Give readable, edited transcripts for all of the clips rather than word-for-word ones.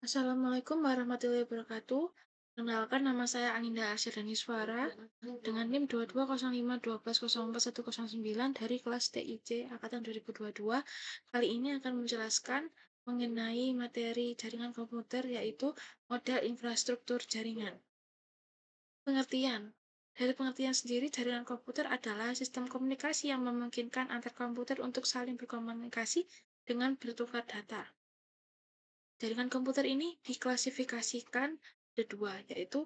Assalamualaikum warahmatullahi wabarakatuh. Perkenalkan, nama saya Aninda Asyadaniswara dengan NIM 220512014109 dari kelas TIC Angkatan 2022. Kali ini akan menjelaskan mengenai materi jaringan komputer, yaitu model infrastruktur jaringan. Pengertian. Dari pengertian sendiri, jaringan komputer adalah sistem komunikasi yang memungkinkan antar komputer untuk saling berkomunikasi dengan bertukar data. Jaringan komputer ini diklasifikasikan ada dua, yaitu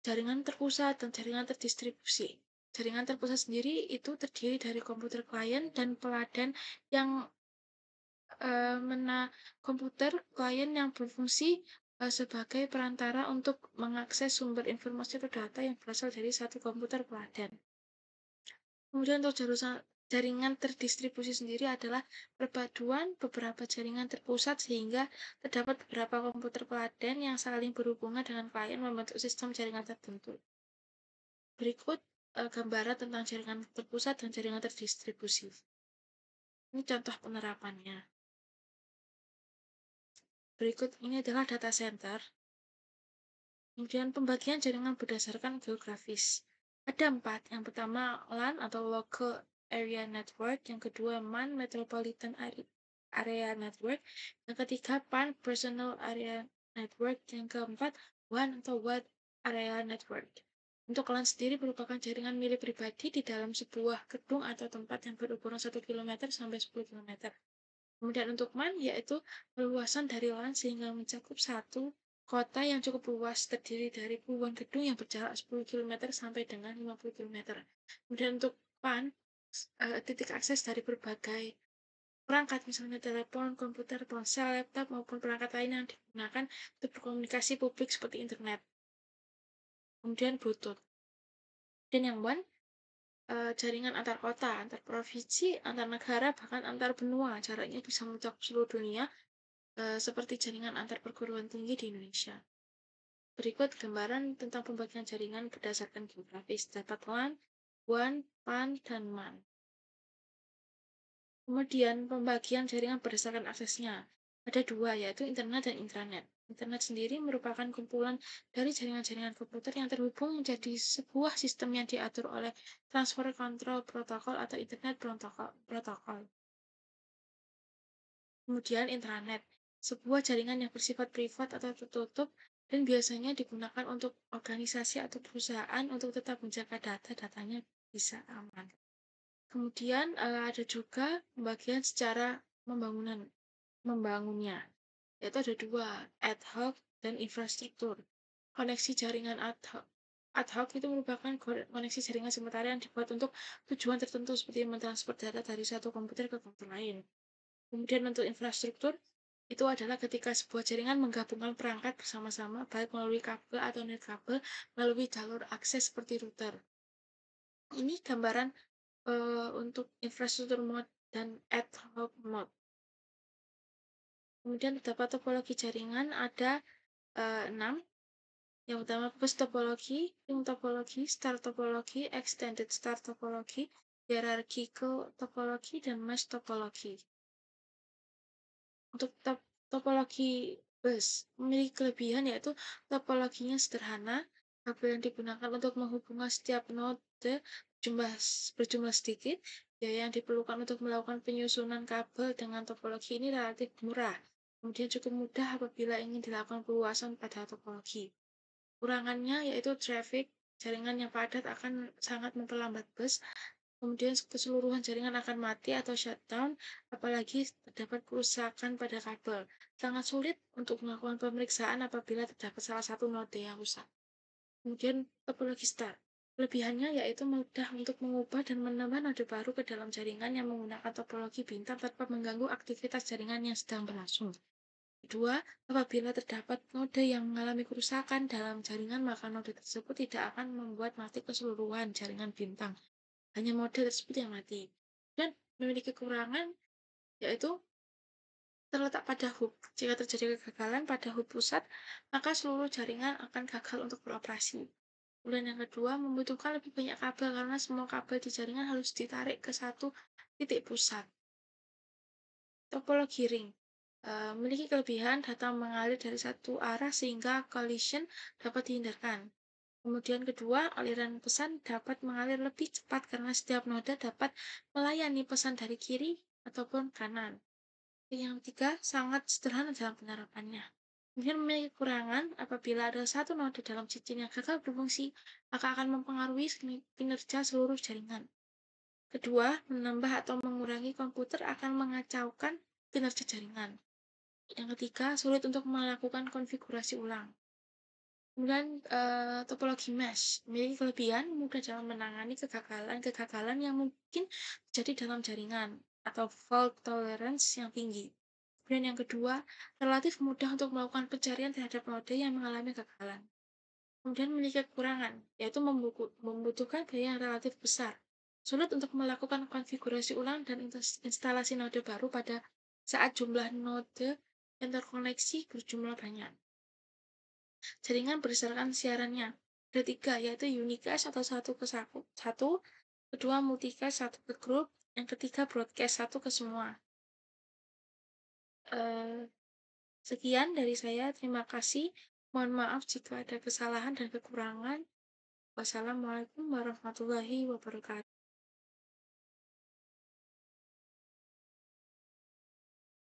jaringan terpusat dan jaringan terdistribusi. Jaringan terpusat sendiri itu terdiri dari komputer klien dan peladan yang komputer klien yang berfungsi sebagai perantara untuk mengakses sumber informasi atau data yang berasal dari satu komputer peladan. Kemudian untuk jaringan terdistribusi sendiri adalah perpaduan beberapa jaringan terpusat sehingga terdapat beberapa komputer peladan yang saling berhubungan dengan klien membentuk sistem jaringan tertentu. Berikut gambaran tentang jaringan terpusat dan jaringan terdistribusi. Ini contoh penerapannya. Berikut ini adalah data center. Kemudian pembagian jaringan berdasarkan geografis. Ada 4. Yang pertama LAN atau Local Area Network. Yang kedua MAN Metropolitan Area Network. Yang ketiga PAN Personal Area Network. Yang keempat WAN atau Wide Area Network. Untuk LAN sendiri merupakan jaringan milik pribadi di dalam sebuah gedung atau tempat yang berukuran 1 km sampai 10 km. Kemudian untuk MAN yaitu perluasan dari LAN sehingga mencakup satu kota yang cukup luas, terdiri dari puluhan gedung yang berjarak 10 km sampai dengan 50 km. Kemudian untuk PAN, titik akses dari berbagai perangkat, misalnya telepon, komputer, ponsel, laptop, maupun perangkat lain yang digunakan untuk berkomunikasi publik seperti internet. Kemudian Bluetooth. Dan yang WAN, jaringan antar kota, antar provinsi, antar negara, bahkan antar benua. Jaraknya bisa mencakup seluruh dunia, seperti jaringan antar perguruan tinggi di Indonesia. Berikut gambaran tentang pembagian jaringan berdasarkan geografis. Dapat LAN, WAN, PAN, dan MAN. Kemudian pembagian jaringan berdasarkan aksesnya. Ada dua, yaitu internet dan intranet. Internet sendiri merupakan kumpulan dari jaringan-jaringan komputer yang terhubung menjadi sebuah sistem yang diatur oleh Transfer Control Protocol atau Internet Protocol. Kemudian intranet, sebuah jaringan yang bersifat privat atau tertutup dan biasanya digunakan untuk organisasi atau perusahaan untuk tetap menjaga data-datanya bisa aman. Kemudian ada juga pembagian secara membangunnya, yaitu ada dua, ad hoc dan infrastruktur. Koneksi jaringan ad hoc itu merupakan koneksi jaringan sementara yang dibuat untuk tujuan tertentu seperti mentransfer data dari satu komputer ke komputer lain. Kemudian untuk infrastruktur, itu adalah ketika sebuah jaringan menggabungkan perangkat bersama-sama, baik melalui kabel atau net kabel, melalui jalur akses seperti router. Ini gambaran untuk infrastruktur mode dan ad hoc mode. Kemudian terdapat topologi jaringan ada 6. Yang pertama bus topologi, ring topologi, star topologi, extended star topologi, hierarchical topologi, dan mesh topologi. Untuk topologi bus memiliki kelebihan yaitu topologinya sederhana, kabel yang digunakan untuk menghubungkan setiap node berjumlah sedikit, biaya yang diperlukan untuk melakukan penyusunan kabel dengan topologi ini relatif murah. Kemudian cukup mudah apabila ingin dilakukan perluasan pada topologi. Kurangannya yaitu traffic, jaringan yang padat akan sangat memperlambat bus. Kemudian keseluruhan jaringan akan mati atau shutdown, apalagi terdapat kerusakan pada kabel. Sangat sulit untuk melakukan pemeriksaan apabila terdapat salah satu node yang rusak. Kemudian topologi star. Kelebihannya yaitu mudah untuk mengubah dan menambah node baru ke dalam jaringan yang menggunakan topologi bintang tanpa mengganggu aktivitas jaringan yang sedang berlangsung. Kedua, apabila terdapat node yang mengalami kerusakan dalam jaringan, maka node tersebut tidak akan membuat mati keseluruhan jaringan bintang. Hanya mode tersebut yang mati. Dan memiliki kekurangan, yaitu terletak pada hub. Jika terjadi kegagalan pada hub pusat, maka seluruh jaringan akan gagal untuk beroperasi. Kemudian yang kedua, membutuhkan lebih banyak kabel karena semua kabel di jaringan harus ditarik ke satu titik pusat. Topologi ring. Memiliki kelebihan data mengalir dari satu arah sehingga collision dapat dihindarkan. Kemudian kedua, aliran pesan dapat mengalir lebih cepat karena setiap noda dapat melayani pesan dari kiri ataupun kanan. Yang ketiga, sangat sederhana dalam penerapannya. Kemudian memiliki kekurangan apabila ada satu noda dalam cincin yang gagal berfungsi, maka akan mempengaruhi kinerja seluruh jaringan. Kedua, menambah atau mengurangi komputer akan mengacaukan kinerja jaringan. Yang ketiga, sulit untuk melakukan konfigurasi ulang. Kemudian topologi mesh memiliki kelebihan mudah dalam menangani kegagalan yang mungkin terjadi dalam jaringan atau fault tolerance yang tinggi. Kemudian yang kedua, relatif mudah untuk melakukan pencarian terhadap node yang mengalami kegagalan. Kemudian memiliki kekurangan, yaitu membutuhkan biaya yang relatif besar. Sulit untuk melakukan konfigurasi ulang dan instalasi node baru pada saat jumlah node yang terkoneksi berjumlah banyak. Jaringan berdasarkan siarannya. Ada tiga, yaitu unicast atau satu ke satu, kedua multicast satu ke grup, yang ketiga broadcast satu ke semua. Eh, Sekian dari saya, terima kasih. Mohon maaf jika ada kesalahan dan kekurangan. Wassalamualaikum warahmatullahi wabarakatuh.